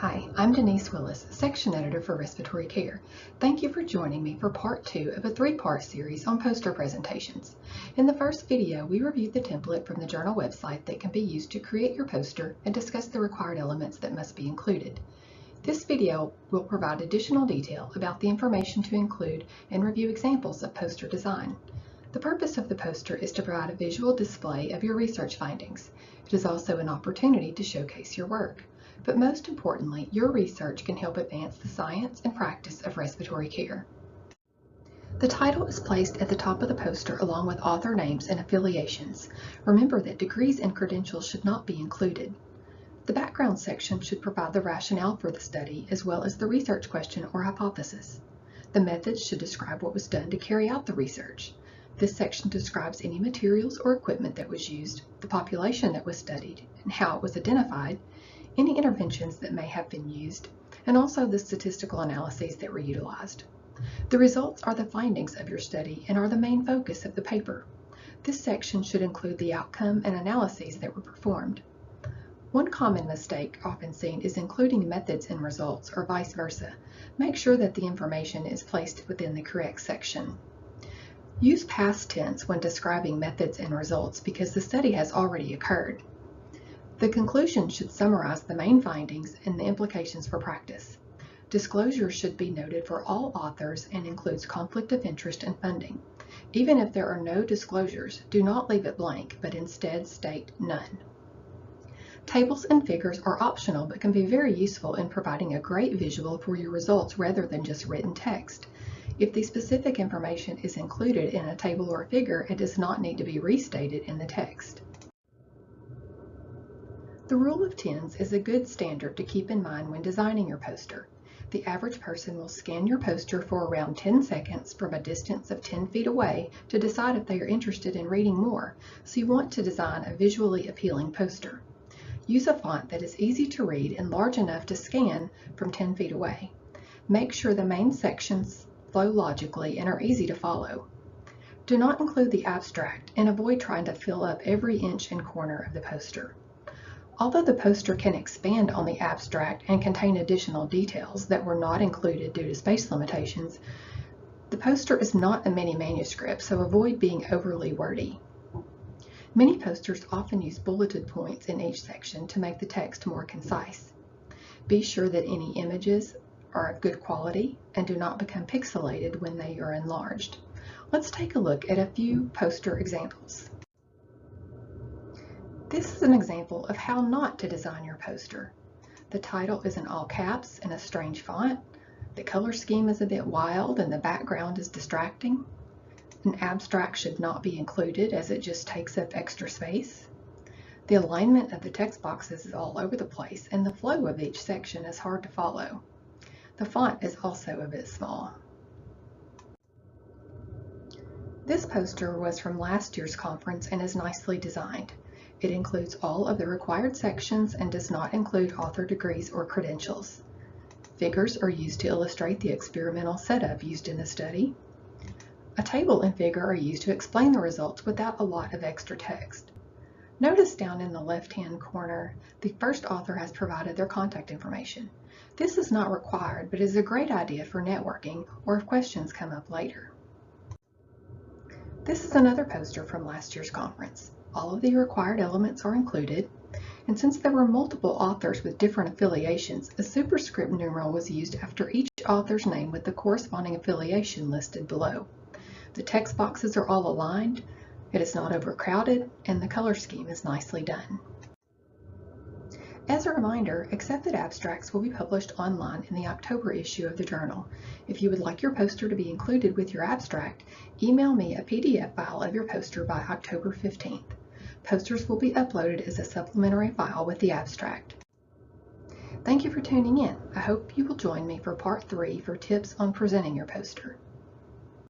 Hi, I'm Denise Willis, Section Editor for Respiratory Care. Thank you for joining me for part 2 of a 3-part series on poster presentations. In the first video, we reviewed the template from the journal website that can be used to create your poster and discuss the required elements that must be included. This video will provide additional detail about the information to include and review examples of poster design. The purpose of the poster is to provide a visual display of your research findings. It is also an opportunity to showcase your work. But most importantly, your research can help advance the science and practice of respiratory care. The title is placed at the top of the poster along with author names and affiliations. Remember that degrees and credentials should not be included. The background section should provide the rationale for the study as well as the research question or hypothesis. The methods should describe what was done to carry out the research. This section describes any materials or equipment that was used, the population that was studied, and how it was identified, any interventions that may have been used, and also the statistical analyses that were utilized. The results are the findings of your study and are the main focus of the paper. This section should include the outcome and analyses that were performed. One common mistake often seen is including methods and results or vice versa. Make sure that the information is placed within the correct section. Use past tense when describing methods and results because the study has already occurred. The conclusion should summarize the main findings and the implications for practice. Disclosure should be noted for all authors and includes conflict of interest and funding. Even if there are no disclosures, do not leave it blank, but instead state none. Tables and figures are optional but can be very useful in providing a great visual for your results rather than just written text. If the specific information is included in a table or figure, it does not need to be restated in the text. The rule of tens is a good standard to keep in mind when designing your poster. The average person will scan your poster for around 10 seconds from a distance of 10 feet away to decide if they are interested in reading more, so you want to design a visually appealing poster. Use a font that is easy to read and large enough to scan from 10 feet away. Make sure the main sections flow logically and are easy to follow. Do not include the abstract and avoid trying to fill up every inch and corner of the poster. Although the poster can expand on the abstract and contain additional details that were not included due to space limitations, the poster is not a mini manuscript, so avoid being overly wordy. Many posters often use bulleted points in each section to make the text more concise. Be sure that any images are of good quality and do not become pixelated when they are enlarged. Let's take a look at a few poster examples. This is an example of how not to design your poster. The title is in all caps and a strange font. The color scheme is a bit wild and the background is distracting. An abstract should not be included as it just takes up extra space. The alignment of the text boxes is all over the place and the flow of each section is hard to follow. The font is also a bit small. This poster was from last year's conference and is nicely designed. It includes all of the required sections and does not include author degrees or credentials. Figures are used to illustrate the experimental setup used in the study. A table and figure are used to explain the results without a lot of extra text. Notice down in the left-hand corner, the first author has provided their contact information. This is not required, but is a great idea for networking or if questions come up later. This is another poster from last year's conference. All of the required elements are included, and since there were multiple authors with different affiliations, a superscript numeral was used after each author's name with the corresponding affiliation listed below. The text boxes are all aligned, it is not overcrowded, and the color scheme is nicely done. As a reminder, accepted abstracts will be published online in the October issue of the journal. If you would like your poster to be included with your abstract, email me a PDF file of your poster by October 15th. Posters will be uploaded as a supplementary file with the abstract. Thank you for tuning in. I hope you will join me for part 3 for tips on presenting your poster.